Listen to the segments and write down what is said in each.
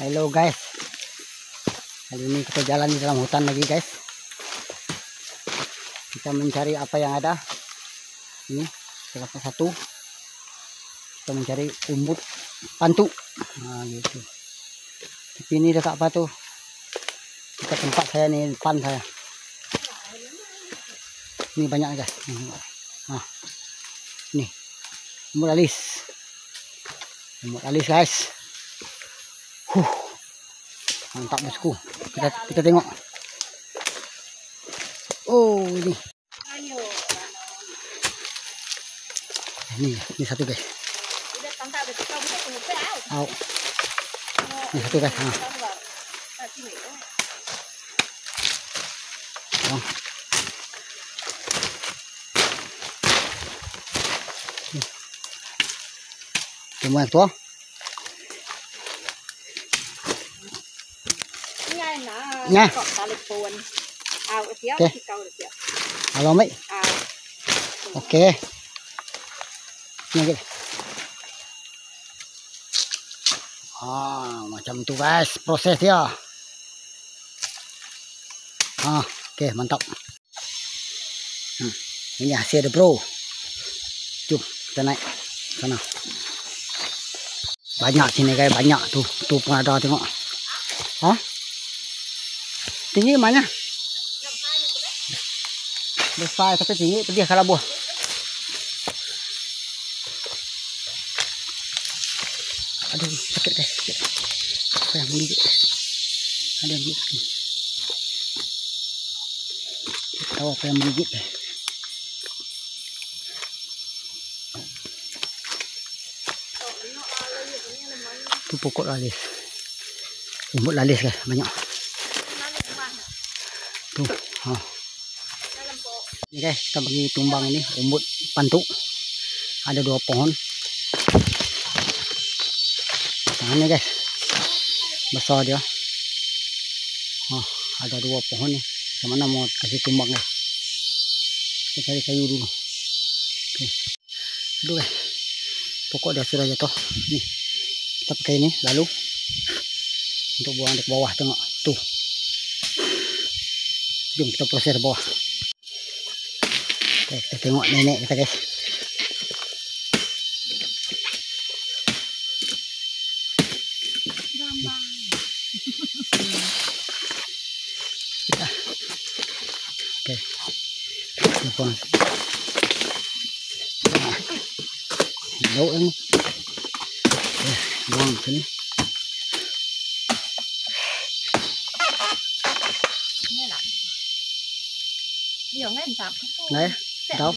Hello guys, kali ini kita jalan di dalam hutan lagi guys. Kita mencari apa yang ada. Ini salah satu. Kita mencari umbut pantu. Nah gitu. Tapi ini dekat apa tuh? Kita tempat saya nih, depan saya. Ini banyak guys. Nah, ini umbut alis. Umbut alis guys. Mantap bosku. Kita tengok. Oh ini. Ini satu guys. Oh. Ini satu guys. Oh. Cuma itu. Nha. Okay. Halo Mik. Oke. Ini. Macam itu guys prosesnya. Oke, mantap. Ini hasil bro. Jom kita naik sana. Banyak sini guys, banyak tuh. Tuh pun ada tengok. Tinggi mana? Besar tapi tinggi, pedih kalau buah. Aduh, sakit guys. Apa yang menggigit? Ada yang menggigit. Tahu apa yang menggigit? Itu pokok lalis. Umbut lalis guys, banyak. Tuh, ini guys, kita bagi tumbang ini umbut pantu. Ada 2 pohon. Nah, ini guys, besar dia. Ada 2 pohon nih. Gimana mau kasih tumbang guys? Kita cari kayu dulu. Oke. Aduh guys, pokok dia sudah jatuh. Nih, kita pakai ini lalu untuk buang di bawah, tengok tuh. Jom kita proses bawah. Oke, kita tengok nenek kita guys. Oke. Buang. Bau ini. Buang sini. Đấy, đâu.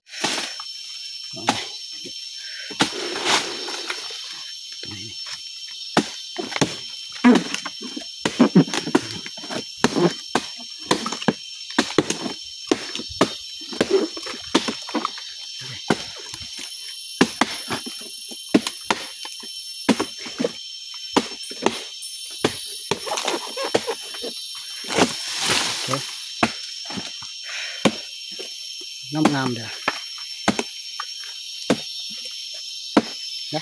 Ngam dah. Ya.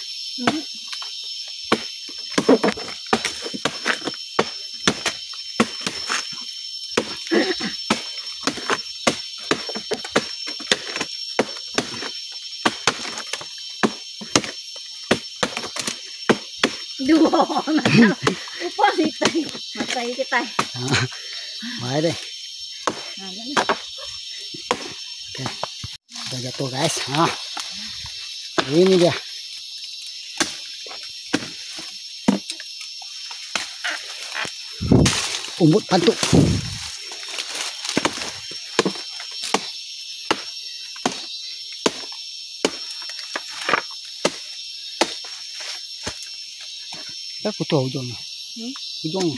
Dua upah sih matai kita. Baik deh. Oke, udah jatuh guys. Ini dia. Umbut pantu. Putus ujungnya. Ujungnya.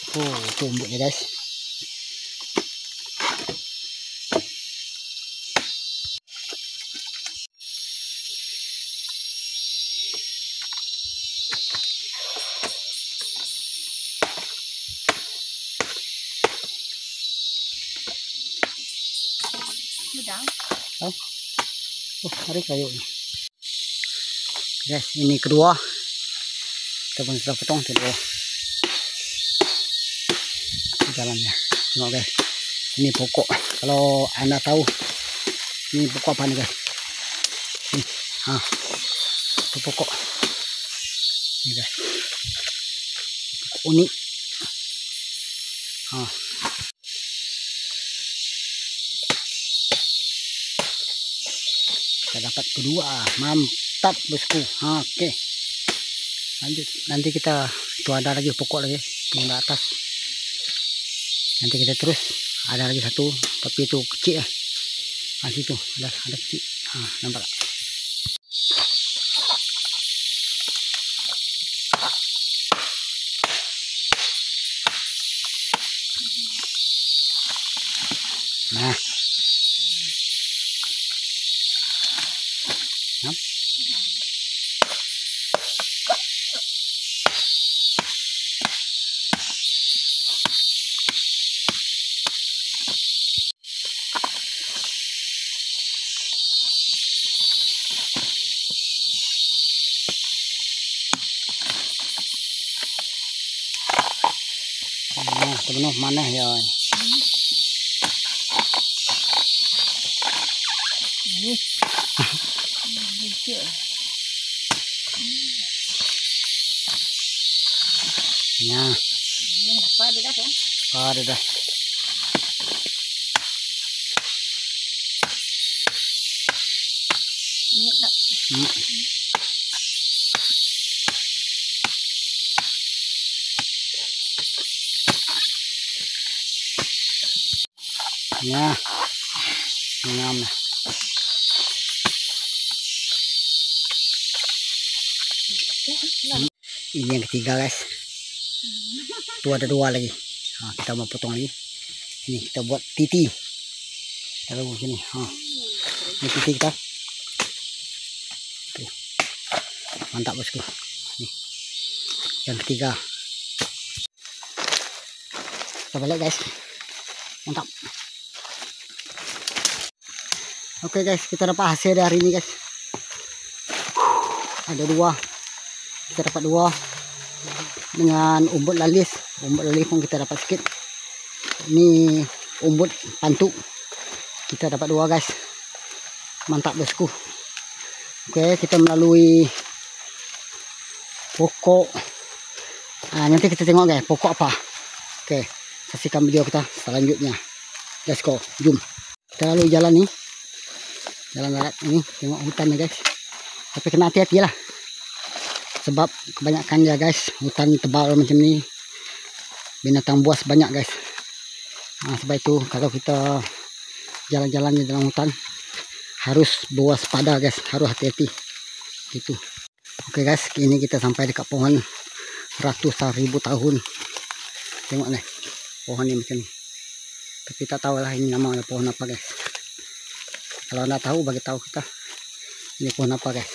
Itu umbutnya guys. Ada kayu. Guys, ini kedua. Kita pun sudah potong kedua. Jalannya. Tengok guys. Ini pokok. Kalau anda tahu ini pokok apa nih guys? Ini, itu pokok. Ini guys. Pokok unik. Kita dapat kedua. Mantap bosku. Oke. Lanjut. Nanti kita itu ada lagi pokok lagi di atas. Nanti kita terus ada lagi satu, tapi itu kecil ya. Situ ada kecil. Nampak. Nah. Teman mana ya? Nah, Pada dah kan? ada dah. Ni tak. Nah, ngam. Ini yang ketiga guys. Itu ada dua lagi. Kita mau potong lagi. Ini kita buat titi. Taruh sini. Ini titi kita. Tuh. Mantap bosku. Nih. Yang ketiga. Kita balik guys. Mantap. Oke guys, kita dapat hasil dari ini guys. Ada dua. Kita dapat dua. Dengan umbut lalis. Umbut lalis pun kita dapat sedikit. Ini umbut pantuk. Kita dapat dua guys. Mantap bosku. Oke, kita melalui pokok. Nanti kita tengok guys, pokok apa. Oke, saksikan video kita selanjutnya. Let's go, jom. Kita lalu jalan nih. Jalan darat ini, tengok hutan ya guys. Tapi kena hati-hati lah. Sebab kebanyakan ya guys, hutan tebal macam ni. Binatang buas banyak guys. Sebab itu kalau kita jalan-jalan di dalam hutan harus berwaspada guys, harus hati-hati. Gitu. Oke guys, ini kita sampai dekat pohon ratusan ribu tahun. Tengok nih, pohon ini macam ni. Tapi tak tahu lah ini nama pohon apa guys. Kalau anda tahu, bagi tahu kita ini pohon apa guys.